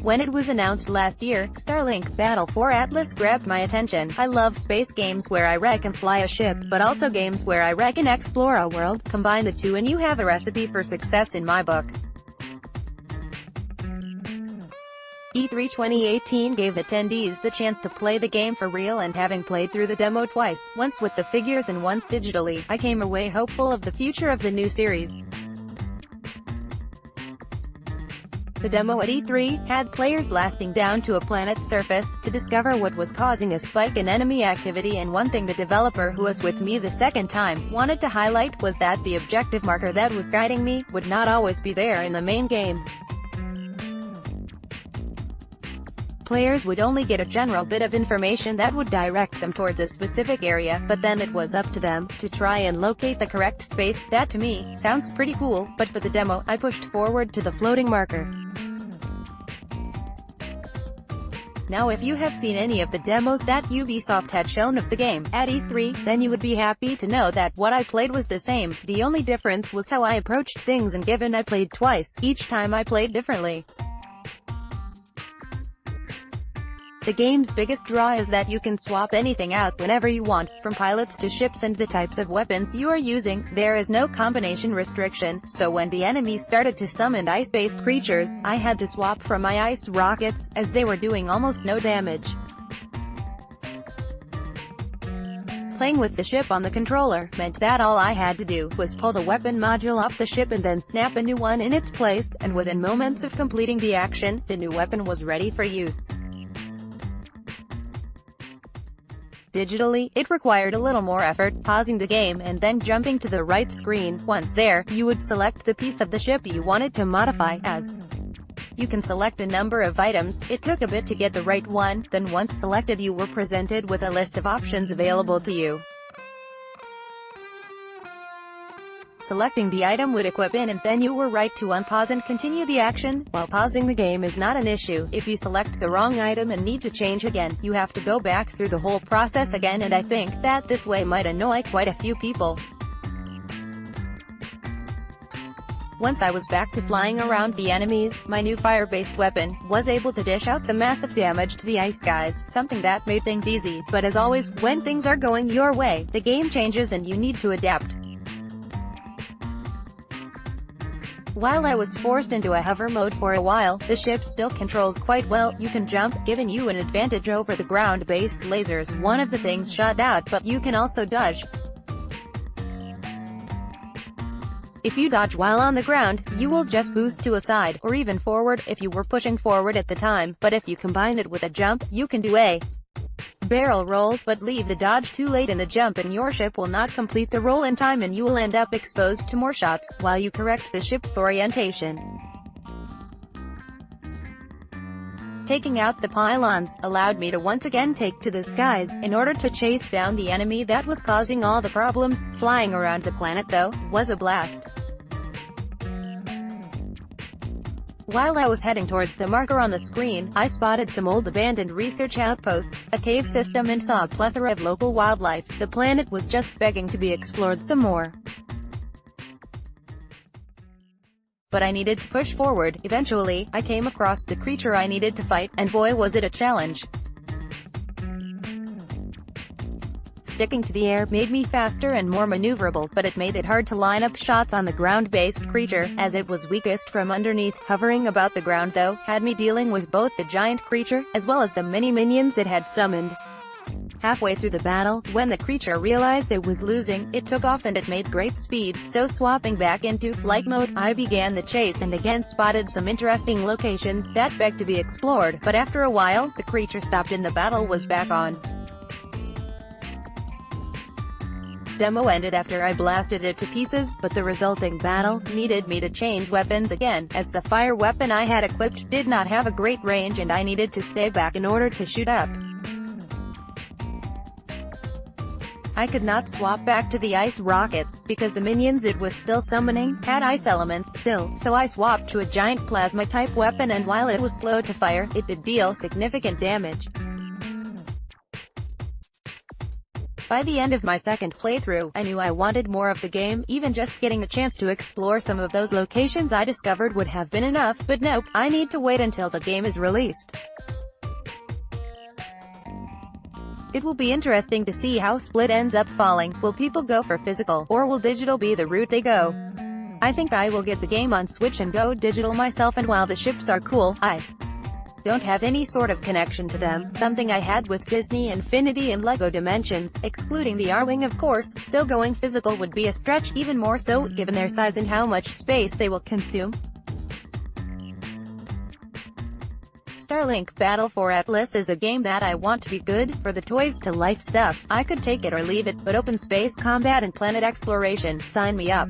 When it was announced last year, Starlink Battle for Atlas grabbed my attention. I love space games where I wreck and fly a ship, but also games where I wreck and explore a world. Combine the two and you have a recipe for success in my book. E3 2018 gave attendees the chance to play the game for real, and having played through the demo twice, once with the figures and once digitally, I came away hopeful of the future of the new series. The demo at E3 had players blasting down to a planet's surface to discover what was causing a spike in enemy activity, and one thing the developer, who was with me the second time, wanted to highlight was that the objective marker that was guiding me would not always be there in the main game. Players would only get a general bit of information that would direct them towards a specific area, but then it was up to them to try and locate the correct space. That to me sounds pretty cool, but for the demo, I pushed forward to the floating marker. Now if you have seen any of the demos that Ubisoft had shown of the game at E3, then you would be happy to know that what I played was the same. The only difference was how I approached things, and given I played twice, each time I played differently. The game's biggest draw is that you can swap anything out whenever you want, from pilots to ships and the types of weapons you are using. There is no combination restriction, so when the enemies started to summon ice-based creatures, I had to swap from my ice rockets, as they were doing almost no damage. Playing with the ship on the controller meant that all I had to do was pull the weapon module off the ship and then snap a new one in its place, and within moments of completing the action, the new weapon was ready for use. Digitally, it required a little more effort, pausing the game and then jumping to the right screen. Once there, you would select the piece of the ship you wanted to modify, as you can select a number of items. It took a bit to get the right one, then once selected you were presented with a list of options available to you. Selecting the item would equip in, and then you were right to unpause and continue the action. While pausing the game is not an issue, if you select the wrong item and need to change again, you have to go back through the whole process again, and I think that this way might annoy quite a few people. Once I was back to flying around the enemies, my new fire-based weapon was able to dish out some massive damage to the ice guys, something that made things easy. But as always, when things are going your way, the game changes and you need to adapt. While I was forced into a hover mode for a while, the ship still controls quite well. You can jump, giving you an advantage over the ground-based lasers. One of the things shot out, but you can also dodge. If you dodge while on the ground, you will just boost to a side, or even forward, if you were pushing forward at the time. But if you combine it with a jump, you can do a barrel roll, but leave the dodge too late in the jump and your ship will not complete the roll in time, and you will end up exposed to more shots, while you correct the ship's orientation. Taking out the pylons allowed me to once again take to the skies, in order to chase down the enemy that was causing all the problems. Flying around the planet, though, was a blast. While I was heading towards the marker on the screen, I spotted some old abandoned research outposts, a cave system, and saw a plethora of local wildlife. The planet was just begging to be explored some more. But I needed to push forward. Eventually, I came across the creature I needed to fight, and boy was it a challenge. Sticking to the air made me faster and more maneuverable, but it made it hard to line up shots on the ground-based creature, as it was weakest from underneath. Hovering about the ground, though, had me dealing with both the giant creature, as well as the many minions it had summoned. Halfway through the battle, when the creature realized it was losing, it took off and it made great speed, so swapping back into flight mode, I began the chase and again spotted some interesting locations that begged to be explored, but after a while, the creature stopped and the battle was back on. Demo ended after I blasted it to pieces, but the resulting battle needed me to change weapons again, as the fire weapon I had equipped did not have a great range and I needed to stay back in order to shoot up. I could not swap back to the ice rockets, because the minions it was still summoning had ice elements still, so I swapped to a giant plasma-type weapon, and while it was slow to fire, it did deal significant damage. By the end of my second playthrough, I knew I wanted more of the game. Even just getting a chance to explore some of those locations I discovered would have been enough, but nope, I need to wait until the game is released. It will be interesting to see how Split ends up falling. Will people go for physical, or will digital be the route they go? I think I will get the game on Switch and go digital myself, and while the ships are cool, I don't have any sort of connection to them, something I had with Disney Infinity and LEGO Dimensions, excluding the R-Wing of course, so going physical would be a stretch, even more so, given their size and how much space they will consume. Starlink Battle for Atlas is a game that I want to be good. For the toys-to-life stuff, I could take it or leave it, but open space combat and planet exploration, sign me up.